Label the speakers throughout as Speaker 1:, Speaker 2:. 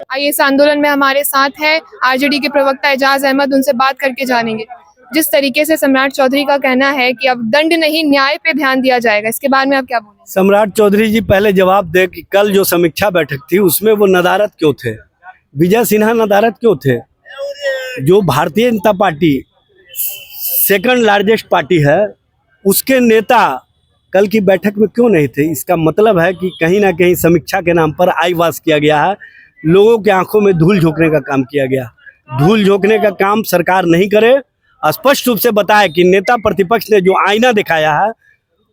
Speaker 1: आइए, इस आंदोलन में हमारे साथ है आरजेडी के प्रवक्ता एजाज अहमद, उनसे बात करके जानेंगे। जिस तरीके से सम्राट चौधरी का कहना है कि अब दंड नहीं न्याय पे ध्यान दिया जाएगा, इसके बारे में आप क्या बोलेंगे?
Speaker 2: सम्राट चौधरी जी पहले जवाब दे कि कल जो समीक्षा बैठक थी उसमें वो नदारद क्यों थे? विजय सिन्हा नदारद क्यों थे? जो Bharatiya Janata party second largest party है, उसके नेता कल की बैठक में क्यों नहीं थे? इसका मतलब है कि कहीं ना कहीं समीक्षा के नाम पर आई वाश किया गया है, लोगों के आंखों में धूल झोंकने का काम किया गया। धूल झोंकने का काम सरकार नहीं करे, स्पष्ट रूप से बताया कि नेता प्रतिपक्ष ने जो आईना दिखाया है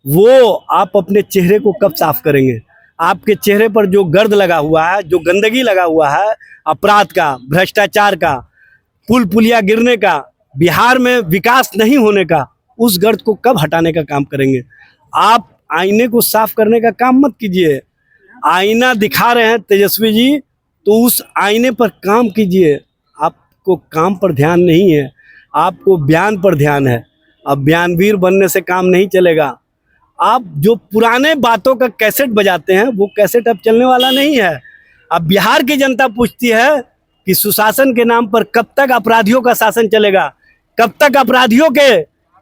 Speaker 2: वो आप अपने चेहरे को कब साफ करेंगे? आपके चेहरे पर जो गर्द लगा हुआ है, जो गंदगी लगा हुआ है, अपराध का, भ्रष्टाचार का, पुल पुलिया गिरने का, बिहार में विकास नहीं होने का, उस गर्द को कब हटाने का काम करेंगे? आप आईने को साफ करने का काम मत कीजिए। आईना दिखा रहे हैं तेजस्वी जी, तो उस आईने पर काम कीजिए। आपको काम पर ध्यान नहीं है, आपको बयान पर ध्यान है। अब बयानवीर बनने से काम नहीं चलेगा। आप जो पुराने बातों का कैसेट बजाते हैं वो कैसेट अब चलने वाला नहीं है। अब बिहार की जनता पूछती है कि सुशासन के नाम पर कब तक अपराधियों का शासन चलेगा? कब तक अपराधियों के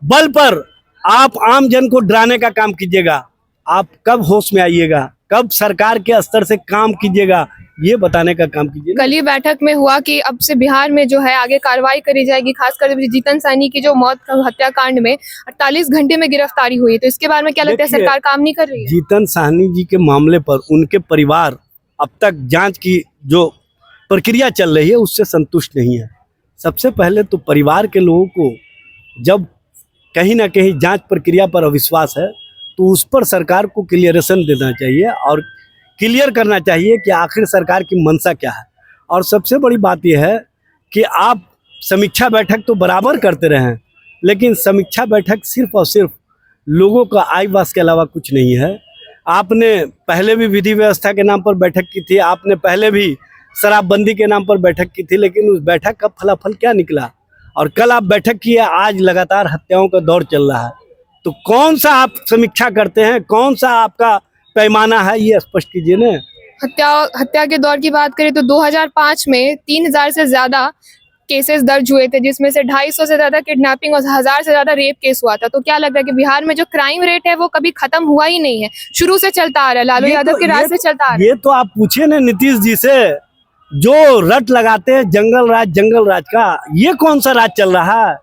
Speaker 2: बल पर आप आम जन को डराने का काम कीजिएगा? आप कब होश में आइएगा? कब सरकार के स्तर से काम कीजिएगा? ये बताने का काम कीजिए।
Speaker 1: कल ही बैठक में हुआ कि अब से बिहार में जो है आगे कार्रवाई करी जाएगी, खासकर जीतन साहनी की जो मौत हत्याकांड में 48 घंटे में गिरफ्तारी हुई है, तो इसके बारे में क्या लगता है? सरकार काम नहीं कर रही है?
Speaker 2: जीतन साहनी जी के मामले पर उनके परिवार अब तक जांच की जो प्रक्रिया चल रही है उससे संतुष्ट नहीं है। सबसे पहले तो परिवार के लोगों को जब कहीं ना कहीं जांच प्रक्रिया पर अविश्वास है तो उस पर सरकार को क्लियरेशन देना चाहिए और क्लियर करना चाहिए कि आखिर सरकार की मंशा क्या है। और सबसे बड़ी बात यह है कि आप समीक्षा बैठक तो बराबर करते रहे हैं, लेकिन समीक्षा बैठक सिर्फ और सिर्फ लोगों का आई वाश के अलावा कुछ नहीं है। आपने पहले भी विधि व्यवस्था के नाम पर बैठक की थी, आपने पहले भी शराबबंदी के नाम पर बैठक की थी, लेकिन उस बैठक का फलाफल क्या निकला? और कल आप बैठक किए, आज लगातार हत्याओं का दौर चल रहा है। तो कौन सा आप समीक्षा करते हैं? कौन सा आपका पैमाना है? ये स्पष्ट कीजिए ना।
Speaker 1: हत्या के दौर की बात करें तो 2005 में 3000 से ज्यादा केसेस दर्ज हुए थे, जिसमें से 250 से ज्यादा किडनैपिंग और 1000 से ज्यादा रेप केस हुआ था। तो क्या लग रहा है कि बिहार में जो क्राइम रेट है वो कभी खत्म हुआ ही नहीं है, शुरू से चलता आ रहा है, लालू यादव के राज से चलता आ रहा है।
Speaker 2: ये तो आप पूछिए ना नीतीश जी से, जो रट लगाते हैं जंगल राज का, ये कौन सा राज चल रहा है?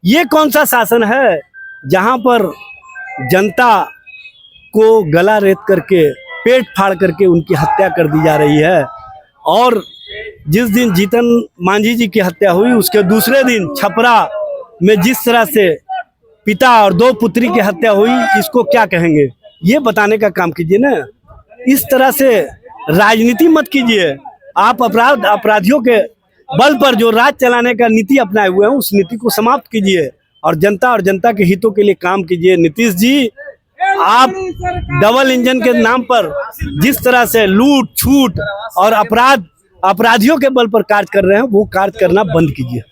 Speaker 2: ये कौन सा शासन है जहां पर जनता को गला रेत करके, पेट फाड़ करके उनकी हत्या कर दी जा रही है? और जिस दिन जीतन मांझी जी की हत्या हुई उसके दूसरे दिन छपरा में जिस तरह से पिता और 2 पुत्री की हत्या हुई, इसको क्या कहेंगे? ये बताने का काम कीजिए ना। इस तरह से राजनीति मत कीजिए। आप अपराधियों के बल पर जो राज चलाने का नीति अपनाए हुए हैं उस नीति को समाप्त कीजिए और जनता के हितों के लिए काम कीजिए। नीतीश जी, आप डबल इंजन के नाम पर जिस तरह से लूट छूट और अपराधियों के बल पर कार्य कर रहे हैं वो कार्य करना बंद कीजिए।